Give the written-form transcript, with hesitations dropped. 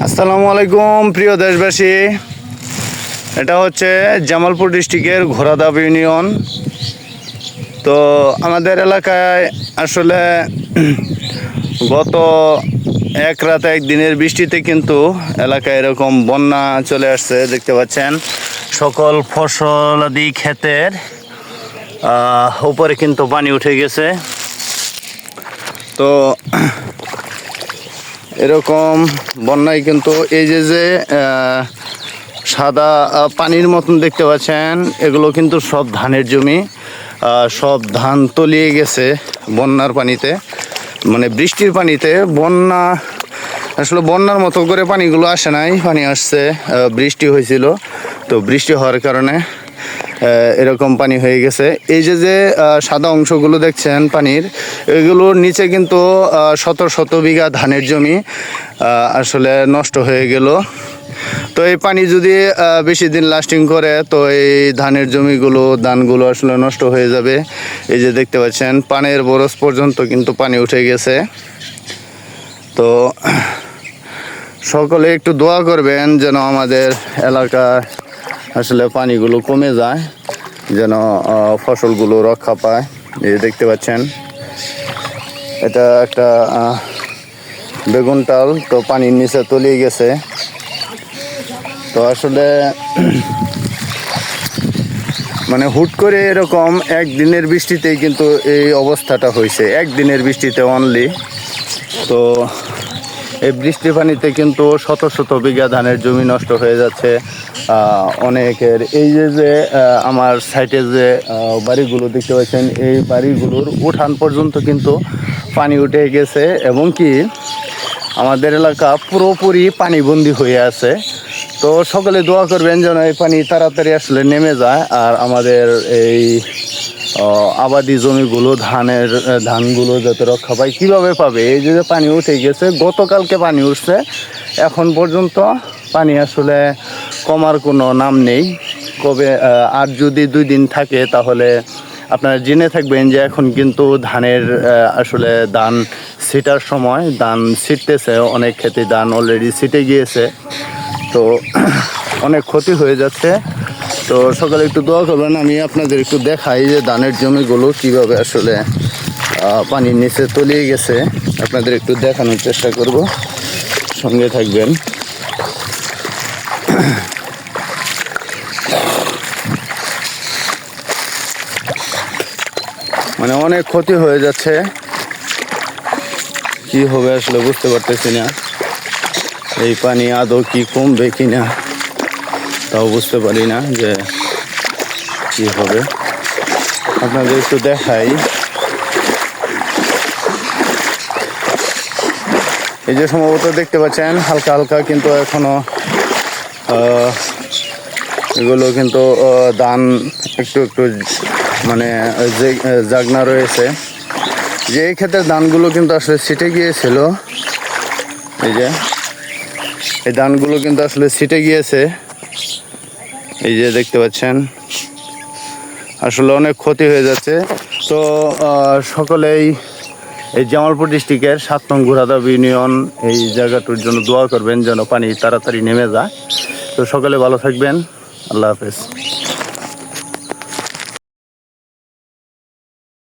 আসসালামু আলাইকুম প্রিয় দেশবাসী। এটা হচ্ছে জামালপুর ডিস্ট্রিক্টের ঘোড়াধাপ ইউনিয়ন। তো আমাদের এলাকায় আসলে গত এক রাত একদিনের বৃষ্টিতে কিন্তু এলাকায় এরকম বন্যা চলে আসছে। দেখতে পাচ্ছেন সকল ফসলাদি ক্ষেতের উপরে কিন্তু পানি উঠে গেছে। তো এরকম বন্যায় কিন্তু এই যে সাদা পানির মতন দেখতে পাচ্ছেন, এগুলো কিন্তু সব ধানের জমি। সব ধান তলিয়ে গেছে বন্যার পানিতে, মানে বৃষ্টির পানিতে। বন্যা আসলে বন্যার মতো করে পানিগুলো আসে নাই, পানি আসছে বৃষ্টি হয়েছিল। তো বৃষ্টি হওয়ার কারণে এরকম পানি হয়ে গেছে। এই যে সাদা অংশগুলো দেখছেন পানির, এগুলোর নিচে কিন্তু শত শত বিঘা ধানের জমি আসলে নষ্ট হয়ে গেল। তো এই পানি যদি বেশি দিন লাস্টিং করে তো এই ধানের জমিগুলো ধানগুলো আসলে নষ্ট হয়ে যাবে। এই যে দেখতে পাচ্ছেন পানের বরস পর্যন্ত কিন্তু পানি উঠে গেছে। তো সকলে একটু দোয়া করবেন যেন আমাদের এলাকার আসলে পানিগুলো কমে যায়, যেন ফসলগুলো রক্ষা পায়। এই দেখতে পাচ্ছেন এটা একটা বেগুন টাল, তো পানির নিচে তলিয়ে গেছে। তো আসলে মানে হুট করে এরকম একদিনের বৃষ্টিতেই কিন্তু এই অবস্থাটা হয়েছে, একদিনের বৃষ্টিতে অনলি। তো এই বৃষ্টির পানিতে কিন্তু শত শত বিঘা ধানের জমি নষ্ট হয়ে যাচ্ছে অনেকের। এই যে আমার সাইডে যে বাড়িগুলো দেখতে পাচ্ছেন, এই বাড়িগুলোর উঠান পর্যন্ত কিন্তু পানি উঠে গেছে, এবং কি আমাদের এলাকা পুরোপুরি পানিবন্দি হয়ে আছে। তো সকলে দোয়া করবেন যেন এই পানি তাড়াতাড়ি আসলে নেমে যায়, আর আমাদের এই আবাদি জমিগুলো ধানগুলো যাতে রক্ষা পায়। কীভাবে পাবে? এই যে পানি উঠে গেছে, গতকালকে পানি উঠছে, এখন পর্যন্ত পানি আসলে কমার কোনো নাম নেই। কবে আর যদি 2 দিন থাকে তাহলে আপনারা জেনে থাকবেন যে এখন কিন্তু ধানের আসলে ধান ছিটার সময়, ধান ছিটতেছে, অনেক ক্ষেতে ধান অলরেডি ছিটে গিয়েছে। তো অনেক ক্ষতি হয়ে যাচ্ছে। তো সকালে একটু দোয়া করবেন। আমি আপনাদের একটু দেখাই যে ধানের জমিগুলো কিভাবে আসলে পানির নিচে তলিয়ে গেছে, আপনাদের একটু দেখানোর চেষ্টা করব, সঙ্গে থাকবেন। মানে অনেক ক্ষতি হয়ে যাচ্ছে, কি হবে আসলে বুঝতে পারতেছি না। এই পানি আদৌ কি কমবে কিনা তাও বুঝতে পারি না যে কি হবে। আপনাদের একটু দেখাই, এই যে সম্ভবত দেখতে পাচ্ছেন হালকা হালকা কিন্তু এখনো এগুলো কিন্তু ধান একটু একটু মানে যে জাগনা রয়েছে, যে এই ক্ষেত্রে ধানগুলো কিন্তু আসলে ছিটে গিয়েছিল। এই যে এই ধানগুলো কিন্তু আসলে ছিটে গিয়েছে, এই যে দেখতে পাচ্ছেন, আসলে অনেক ক্ষতি হয়ে যাচ্ছে। তো সকলেই এই জামালপুর ডিস্ট্রিক্টের 7 নং ঘোড়াধাপ ইউনিয়ন এই জায়গাটার জন্য দোয়া করবেন যেন পানি তাড়াতাড়ি নেমে যায়। তো সকলে ভালো থাকবেন, আল্লাহ হাফেজ।